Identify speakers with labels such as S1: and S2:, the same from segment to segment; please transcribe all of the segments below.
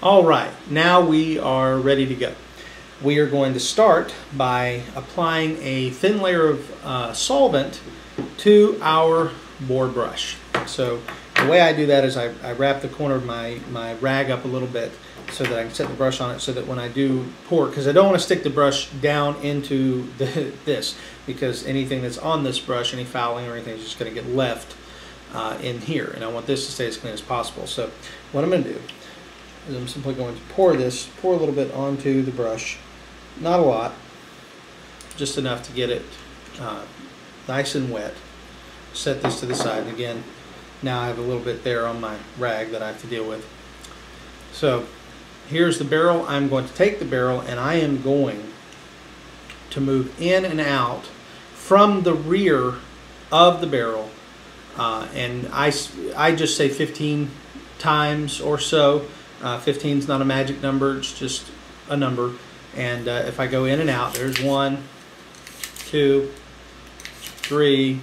S1: All right, now we are ready to go. We are going to start by applying a thin layer of solvent to our bore brush. So the way I do that is I wrap the corner of my rag up a little bit so that I can set the brush on it, so that when I do pour, because I don't want to stick the brush down into this, because anything that's on this brush, any fouling or anything, is just going to get left in here, and I want this to stay as clean as possible. So what I'm going to do is I'm simply going to pour a little bit onto the brush, not a lot, just enough to get it nice and wet. Set this to the side, and again, now I have a little bit there on my rag that I have to deal with. So here's the barrel. I'm going to take the barrel and I am going to move in and out from the rear of the barrel, and I just say 15 times or so. 15 is not a magic number, it's just a number. And if I go in and out, there's 1, 2, 3,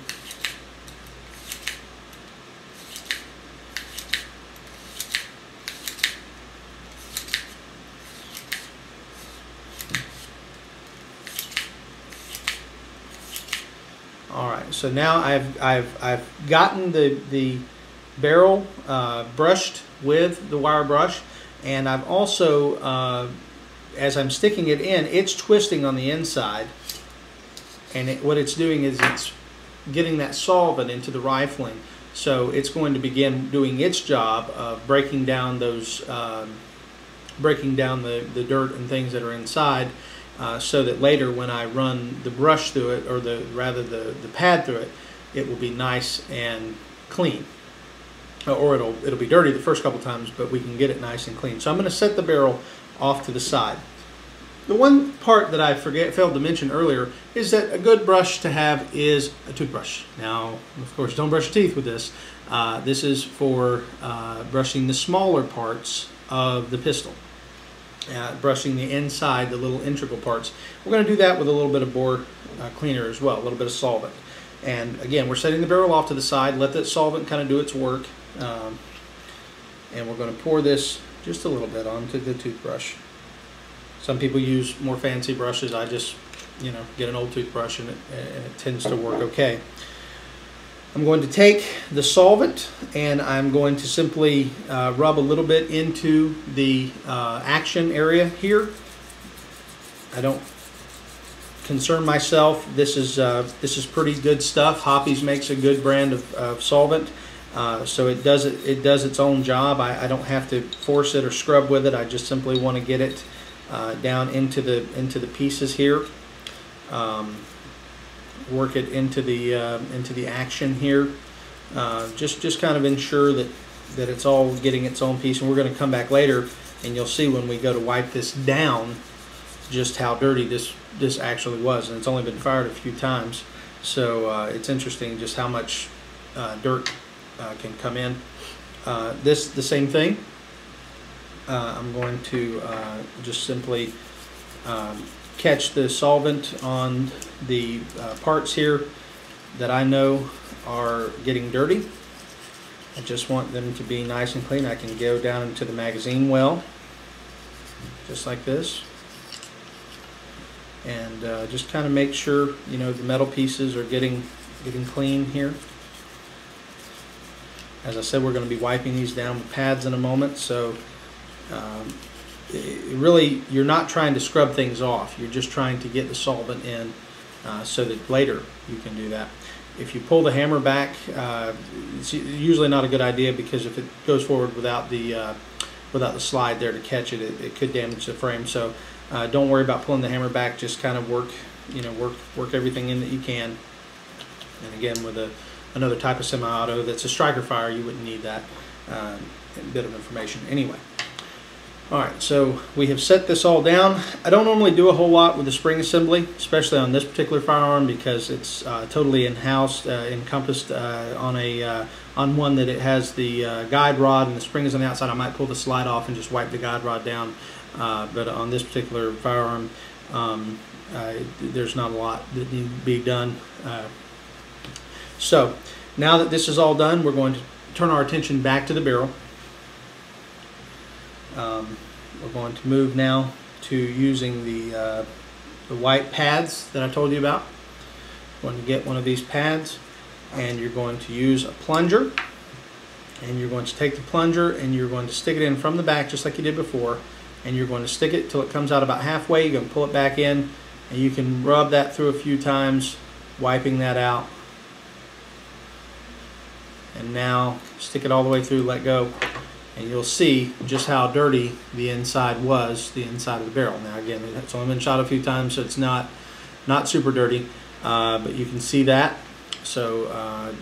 S1: all right. So now I've gotten the barrel brushed with the wire brush, and I've also as I'm sticking it in, it's twisting on the inside, and what it's doing is it's getting that solvent into the rifling, so it's going to begin doing its job of breaking down those breaking down the dirt and things that are inside, so that later when I run the brush through it, or rather the pad through it, it will be nice and clean. Or it'll be dirty the first couple times, but we can get it nice and clean. So I'm going to set the barrel off to the side. The one part that I failed to mention earlier is that a good brush to have is a toothbrush. Now, of course, don't brush your teeth with this. This is for brushing the smaller parts of the pistol. Brushing the inside, the little integral parts. We're going to do that with a little bit of bore cleaner as well, a little bit of solvent. And again, we're setting the barrel off to the side, let that solvent kind of do its work. And we're going to pour this just a little bit onto the toothbrush. Some people use more fancy brushes. I just, get an old toothbrush, and it tends to work okay. I'm going to take the solvent and I'm going to simply rub a little bit into the action area here. I don't concern myself. This is pretty good stuff. Hoppe's makes a good brand of solvent. So it does its own job. I don't have to force it or scrub with it. I just simply want to get it down into the pieces here. Work it into the action here. Just kind of ensure that it's all getting its own piece. And we're going to come back later, and you'll see when we go to wipe this down just how dirty this actually was. And it's only been fired a few times, so it's interesting just how much dirt can come in. The same thing. I'm going to just simply catch the solvent on the parts here that I know are getting dirty. I just want them to be nice and clean. I can go down into the magazine well, just like this, and just kind of make sure the metal pieces are getting clean here. As I said, we're going to be wiping these down with pads in a moment, so really you're not trying to scrub things off. You're just trying to get the solvent in so that later you can do that. If you pull the hammer back, it's usually not a good idea, because if it goes forward without the slide there to catch it, it could damage the frame. So don't worry about pulling the hammer back. Just kind of work everything in that you can. And again, with another type of semi-auto that's a striker fire, you wouldn't need that bit of information anyway. Alright, so we have set this all down. I don't normally do a whole lot with the spring assembly, especially on this particular firearm, because it's totally in-house, encompassed on one that it has the guide rod and the spring is on the outside. I might pull the slide off and just wipe the guide rod down, but on this particular firearm, there's not a lot that needs to be done. So now that this is all done, we're going to turn our attention back to the barrel. We're going to move now to using the white pads that I told you about. You're going to get one of these pads, and you're going to use a plunger, and you're going to take the plunger and you're going to stick it in from the back just like you did before, and you're going to stick it till it comes out about halfway. You're going to pull it back in, and you can rub that through a few times, wiping that out. And now stick it all the way through, let go, and you'll see just how dirty the inside was, the inside of the barrel. Now again, it's only been shot a few times, so it's not super dirty, but you can see that. So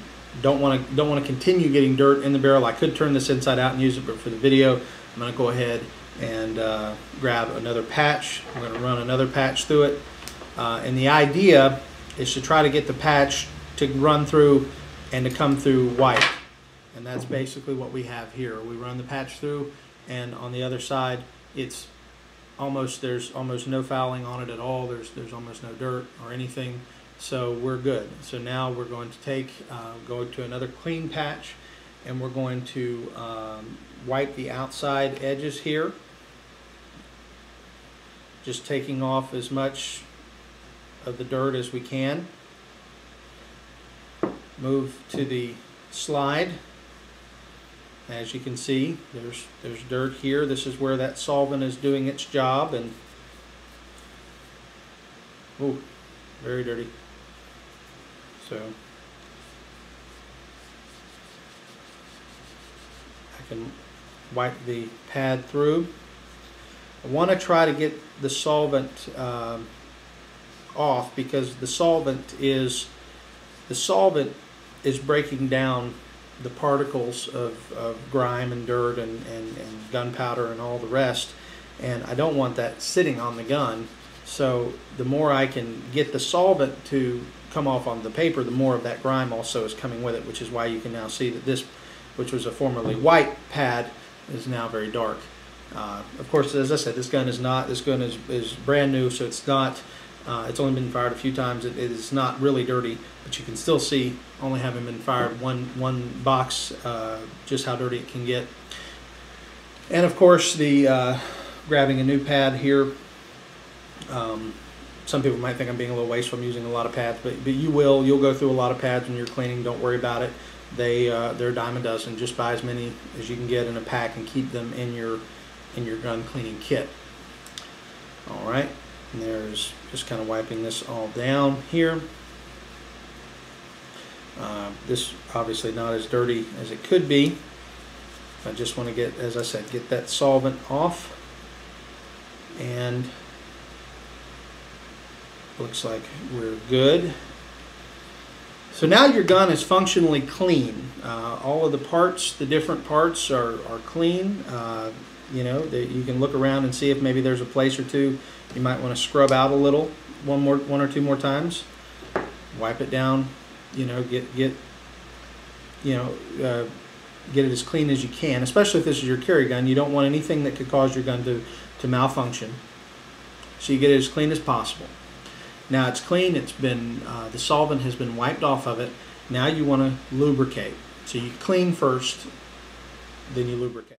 S1: don't want to continue getting dirt in the barrel. I could turn this inside out and use it, but for the video, I'm going to go ahead and grab another patch. I'm going to run another patch through it, and the idea is to try to get the patch to run through and to come through white. And that's basically what we have here. We run the patch through, and on the other side, there's almost no fouling on it at all. There's almost no dirt or anything, so we're good. So now we're going to go to another clean patch, and we're going to wipe the outside edges here, just taking off as much of the dirt as we can. Move to the slide. As you can see, there's dirt here. This is where that solvent is doing its job, and oh, very dirty. So I can wipe the pad through. I want to try to get the solvent off, because the solvent is breaking down the particles of grime and dirt and gunpowder and all the rest, and I don't want that sitting on the gun. So the more I can get the solvent to come off on the paper, the more of that grime also is coming with it, which is why you can now see that this, which was a formerly white pad, is now very dark. Of course, as I said, this gun is brand new, so it's not. It's only been fired a few times. It is not really dirty, but you can still see, only having been fired one box, just how dirty it can get. And of course, the grabbing a new pad here. Some people might think I'm being a little wasteful. I'm using a lot of pads, but you'll go through a lot of pads when you're cleaning. Don't worry about it. They're a dime a dozen. Just buy as many as you can get in a pack and keep them in your gun cleaning kit. All right. And there's just kind of wiping this all down here. This obviously not as dirty as it could be. I just want to get, as I said, get that solvent off, and looks like we're good. So now your gun is functionally clean. All of the parts, the different parts are clean. You know, you can look around and see if maybe there's a place or two you might want to scrub out a little, one or two more times. Wipe it down. You know, get it as clean as you can. Especially if this is your carry gun, you don't want anything that could cause your gun to malfunction. So you get it as clean as possible. Now it's clean. It's been the solvent has been wiped off of it. Now you want to lubricate. So you clean first, then you lubricate.